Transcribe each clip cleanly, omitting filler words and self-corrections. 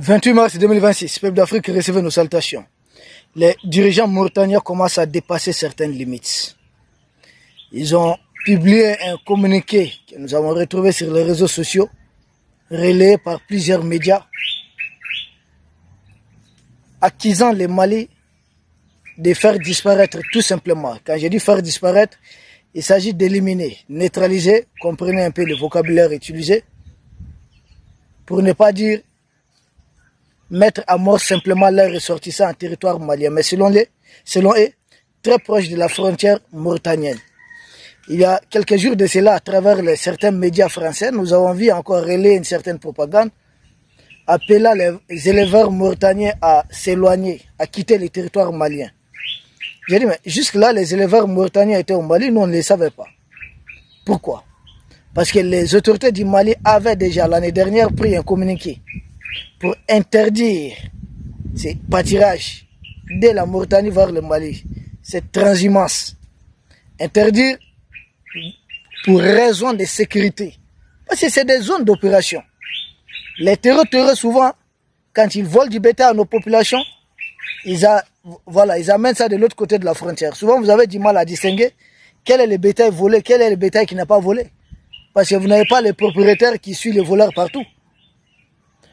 28 mars 2026, peuple d'Afrique, recevez nos salutations. Les dirigeants mauritaniens commencent à dépasser certaines limites. Ils ont publié un communiqué que nous avons retrouvé sur les réseaux sociaux, relayé par plusieurs médias, accusant les Mali de faire disparaître tout simplement. Quand j'ai dit faire disparaître, il s'agit d'éliminer, neutraliser, comprenez un peu le vocabulaire utilisé, pour ne pas dire mettre à mort simplement leurs ressortissants en territoire malien, mais selon eux, très proche de la frontière mauritanienne. Il y a quelques jours de cela, à travers certains médias français, nous avons vu encore relayer une certaine propagande appelant les éleveurs mauritaniens à s'éloigner, à quitter le territoire malien. J'ai dit, mais jusque-là, les éleveurs mauritaniens étaient au Mali, nous on ne les savait pas. Pourquoi? Parce que les autorités du Mali avaient déjà l'année dernière pris un communiqué pour interdire ces pâturages de la Mauritanie vers le Mali, cette transhumance. Interdire pour raison de sécurité. Parce que c'est des zones d'opération. Les terreurs, souvent, quand ils volent du bétail à nos populations, ils amènent ça de l'autre côté de la frontière. Souvent, vous avez du mal à distinguer quel est le bétail volé, quel est le bétail qui n'a pas volé. Parce que vous n'avez pas les propriétaires qui suivent les voleurs partout.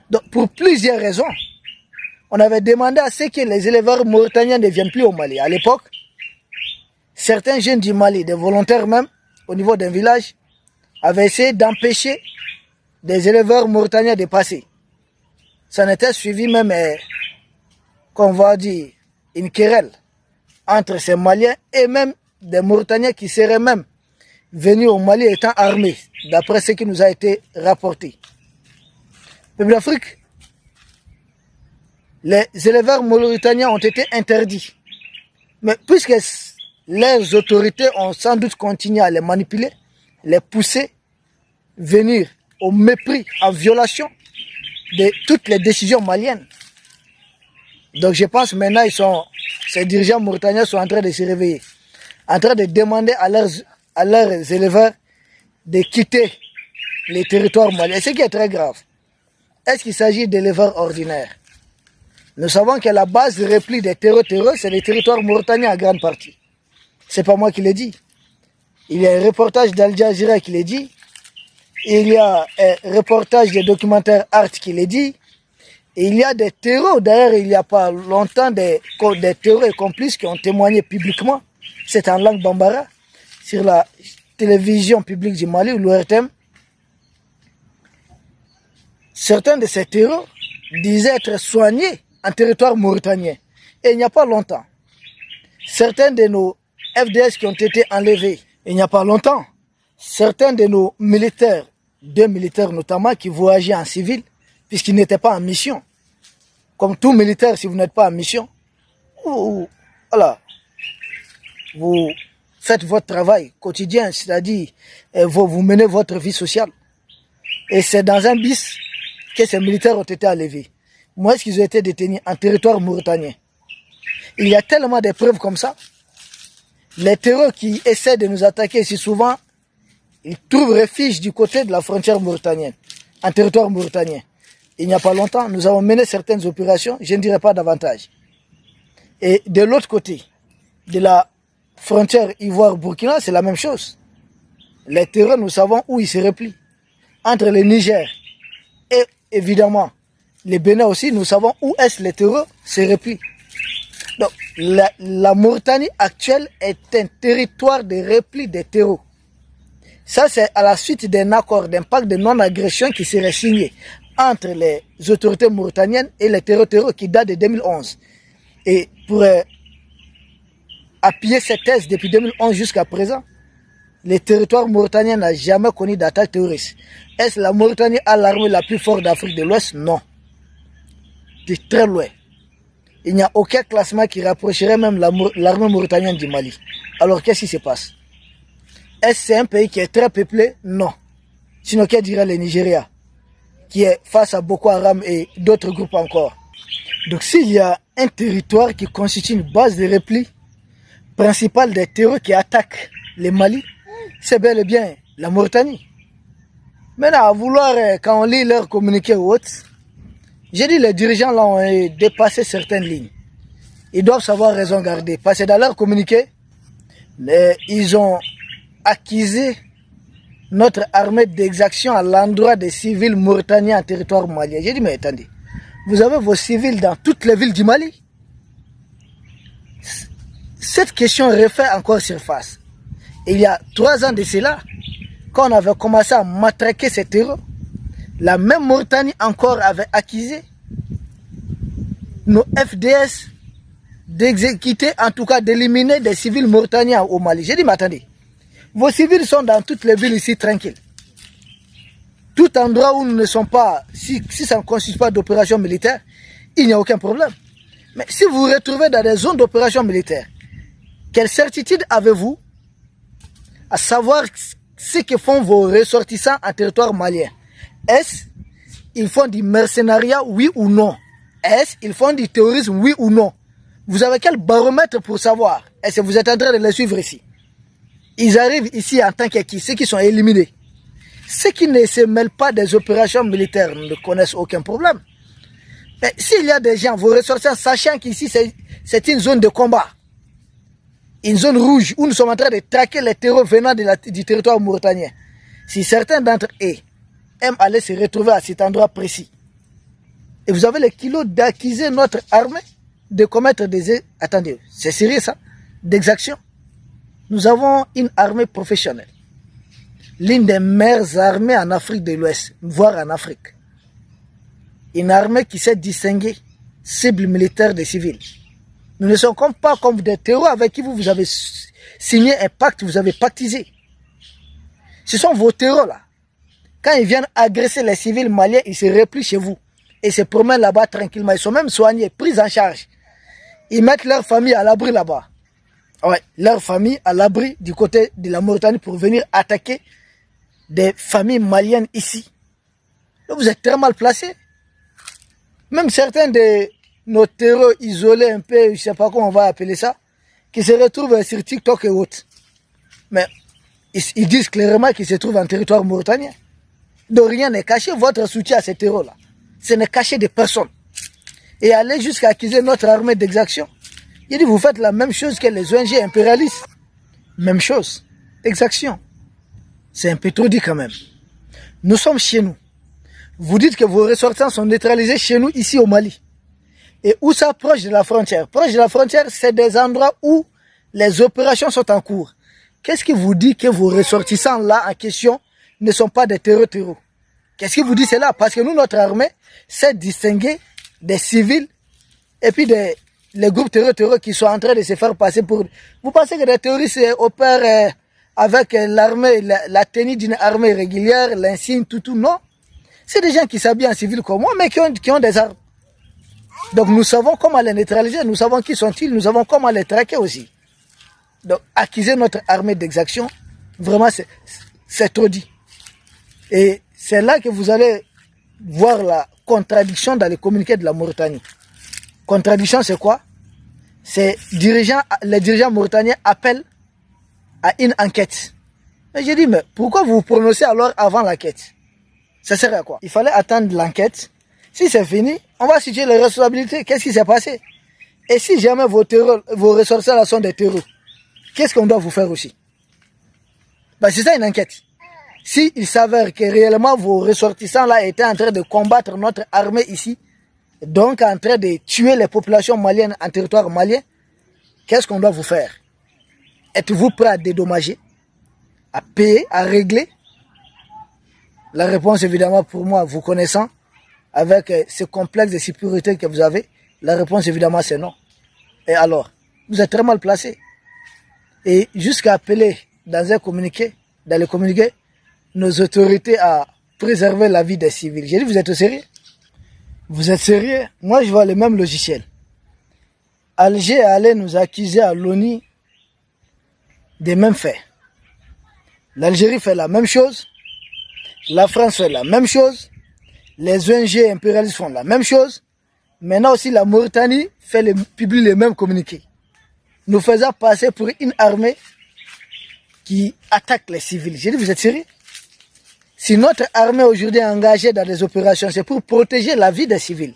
Donc, pour plusieurs raisons, on avait demandé à ce que les éleveurs mauritaniens ne viennent plus au Mali. À l'époque, certains jeunes du Mali, des volontaires même, au niveau d'un village, avaient essayé d'empêcher des éleveurs mauritaniens de passer. Ça n'était suivi même, qu'on va dire, une querelle entre ces Maliens et même des Mauritaniens qui seraient même venus au Mali étant armés, d'après ce qui nous a été rapporté. Peuple d'Afrique, les éleveurs mauritaniens ont été interdits. Mais puisque les autorités ont sans doute continué à les manipuler, les pousser, venir au mépris, en violation de toutes les décisions maliennes. Donc je pense maintenant, ces dirigeants mauritaniens sont en train de se réveiller, en train de demander à leurs éleveurs de quitter les territoires maliens. Ce qui est très grave. Est-ce qu'il s'agit d'éleveurs ordinaires? Nous savons que la base de repli des terreurs, c'est les territoires mauritaniens en grande partie. C'est pas moi qui l'ai dit. Il y a un reportage d'Al Jazeera qui l'a dit. Il y a un reportage de documentaire Art qui l'a dit. Et il y a des terreurs, d'ailleurs il n'y a pas longtemps des terreurs et complices qui ont témoigné publiquement, c'est en langue bambara, sur la télévision publique du Mali ou l'ORTM. Certains de ces terreurs disaient être soignés en territoire mauritanien. Et il n'y a pas longtemps, certains de nos FDS qui ont été enlevés, il n'y a pas longtemps, certains de nos militaires, deux militaires notamment, qui voyageaient en civil, puisqu'ils n'étaient pas en mission. Comme tout militaire, si vous n'êtes pas en mission, voilà, vous faites votre travail quotidien, c'est-à-dire vous menez votre vie sociale. Et c'est dans un bis que ces militaires ont été enlevés. Moi, est-ce qu'ils ont été détenus en territoire mauritanien? Il y a tellement de preuves comme ça. Les terreurs qui essaient de nous attaquer, si souvent, ils trouvent refuge du côté de la frontière mauritanienne, en territoire mauritanien. Il n'y a pas longtemps, nous avons mené certaines opérations, je ne dirais pas davantage. Et de l'autre côté, de la frontière Ivoire-Burkina, c'est la même chose. Les terreurs, nous savons où ils se replient. Entre le Niger et évidemment le Bénin aussi, nous savons où est-ce les terreurs se replient. Donc, la Mauritanie actuelle est un territoire de repli des terreaux. Ça, c'est à la suite d'un accord, d'un pacte de non-agression qui serait signé entre les autorités mauritaniennes et les terreaux qui datent de 2011. Et pour appuyer cette thèse depuis 2011 jusqu'à présent, le territoire mauritanien n'a jamais connu d'attaque terroriste. Est-ce la Mauritanie a l'armée la plus forte d'Afrique de l'Ouest? Non. De très loin. Il n'y a aucun classement qui rapprocherait même l'armée mauritanienne du Mali. Alors qu'est-ce qui se passe? Est-ce que c'est un pays qui est très peuplé? Non. Sinon, qu'est-ce dirait le Nigeria, qui est face à Boko Haram et d'autres groupes encore? Donc s'il y a un territoire qui constitue une base de repli principale des terreurs qui attaquent le Mali, c'est bel et bien la Mauritanie. Maintenant, à vouloir, quand on lit leur communiqué ou autre, J'ai dit les dirigeants là ont dépassé certaines lignes. Ils doivent savoir raison garder. Parce que dans leur communiqué, ils ont accusé notre armée d'exaction à l'endroit des civils mauritaniens en territoire malien. J'ai dit, mais attendez, vous avez vos civils dans toutes les villes du Mali. Cette question refait encore surface. Il y a 3 ans de cela, quand on avait commencé à matraquer ces terreaux, la même Mauritanie encore avait accusé nos FDS d'exécuter, en tout cas d'éliminer des civils mauritaniens au Mali. J'ai dit, mais attendez, vos civils sont dans toutes les villes ici tranquilles. Tout endroit où nous ne sommes pas, si ça ne constitue pas d'opération militaire, il n'y a aucun problème. Mais si vous vous retrouvez dans des zones d'opération militaire, quelle certitude avez-vous à savoir ce que font vos ressortissants en territoire malien? Est-ce qu'ils font du mercenariat, oui ou non? Est-ce qu'ils font du terrorisme, oui ou non? Vous avez quel baromètre pour savoir? Est-ce que vous êtes en train de les suivre ici? Ils arrivent ici en tant qu'acquis, ceux qui sont éliminés. Ceux qui ne se mêlent pas des opérations militaires ne connaissent aucun problème. Mais s'il y a des gens, vos ressortissants, sachant qu'ici c'est une zone de combat, une zone rouge où nous sommes en train de traquer les terreaux venant du territoire mauritanien, si certains d'entre eux aiment aller se retrouver à cet endroit précis, et vous avez le kilo d'accuser notre armée de commettre des... Attendez, c'est sérieux ça? D'exactions. Nous avons une armée professionnelle. L'une des meilleures armées en Afrique de l'Ouest, voire en Afrique. Une armée qui sait distinguer cibles militaires des civils. Nous ne sommes pas comme des terreaux avec qui vous avez signé un pacte, vous avez pactisé. Ce sont vos terreaux là. Quand ils viennent agresser les civils maliens, ils se replient chez vous. Et se promènent là-bas tranquillement. Ils sont même soignés, pris en charge. Ils mettent leur famille à l'abri là-bas. Ouais, leur famille à l'abri du côté de la Mauritanie pour venir attaquer des familles maliennes ici. Donc vous êtes très mal placés. Même certains de nos terreaux isolés un peu, je ne sais pas comment on va appeler ça, qui se retrouvent sur TikTok et autres. Mais ils disent clairement qu'ils se trouvent en territoire mauritanien. Donc rien n'est caché, votre soutien à ces terreaux-là. Ce n'est caché de personne. Et aller jusqu'à accuser notre armée d'exaction. Il dit, vous faites la même chose que les ONG impérialistes. Même chose. Exaction. C'est un peu trop dit quand même. Nous sommes chez nous. Vous dites que vos ressortissants sont neutralisés chez nous, ici au Mali. Et où ça, proche de la frontière? Proche de la frontière, c'est des endroits où les opérations sont en cours. Qu'est-ce qui vous dit que vos ressortissants là en question ne sont pas des terreaux? Qu'est-ce qui vous dit cela? Parce que nous, notre armée, sait distinguer des civils et puis les groupes terreux qui sont en train de se faire passer pour... Vous pensez que les terroristes opèrent avec l'armée, la tenue d'une armée régulière, l'insigne, tout, non. C'est des gens qui s'habillent en civil comme moi, mais qui ont des armes. Donc nous savons comment les neutraliser, nous savons qui sont-ils, nous savons comment les traquer aussi. Donc accuser notre armée d'exaction, vraiment c'est trop dit. Et c'est là que vous allez voir la contradiction dans les communiqués de la Mauritanie. Contradiction, c'est quoi? Les dirigeants mauritaniens appellent à une enquête. Mais j'ai dit, mais pourquoi vous vous prononcez alors avant l'enquête? Ça serait à quoi? Il fallait attendre l'enquête. Si c'est fini, on va situer les responsabilités. Qu'est-ce qui s'est passé? Et si jamais vos ressortissants sont des terroristes, qu'est-ce qu'on doit vous faire aussi? Ben, c'est ça une enquête. S'il s'avère que réellement vos ressortissants là étaient en train de combattre notre armée ici, donc en train de tuer les populations maliennes en territoire malien, qu'est-ce qu'on doit vous faire? Êtes-vous prêt à dédommager, à payer, à régler? La réponse évidemment pour moi, vous connaissant, avec ce complexe de sécurité que vous avez, la réponse évidemment c'est non. Et alors, vous êtes très mal placé. Et jusqu'à appeler dans le communiqué, nos autorités à préserver la vie des civils. J'ai dit, vous êtes sérieux? Vous êtes sérieux? Moi, je vois le même logiciel. Alger allait nous accuser à l'ONU des mêmes faits. L'Algérie fait la même chose. La France fait la même chose. Les ONG impérialistes font la même chose. Maintenant aussi, la Mauritanie publie les mêmes communiqués. Nous faisons passer pour une armée qui attaque les civils. J'ai dit, vous êtes sérieux? Si notre armée aujourd'hui est engagée dans des opérations, c'est pour protéger la vie des civils.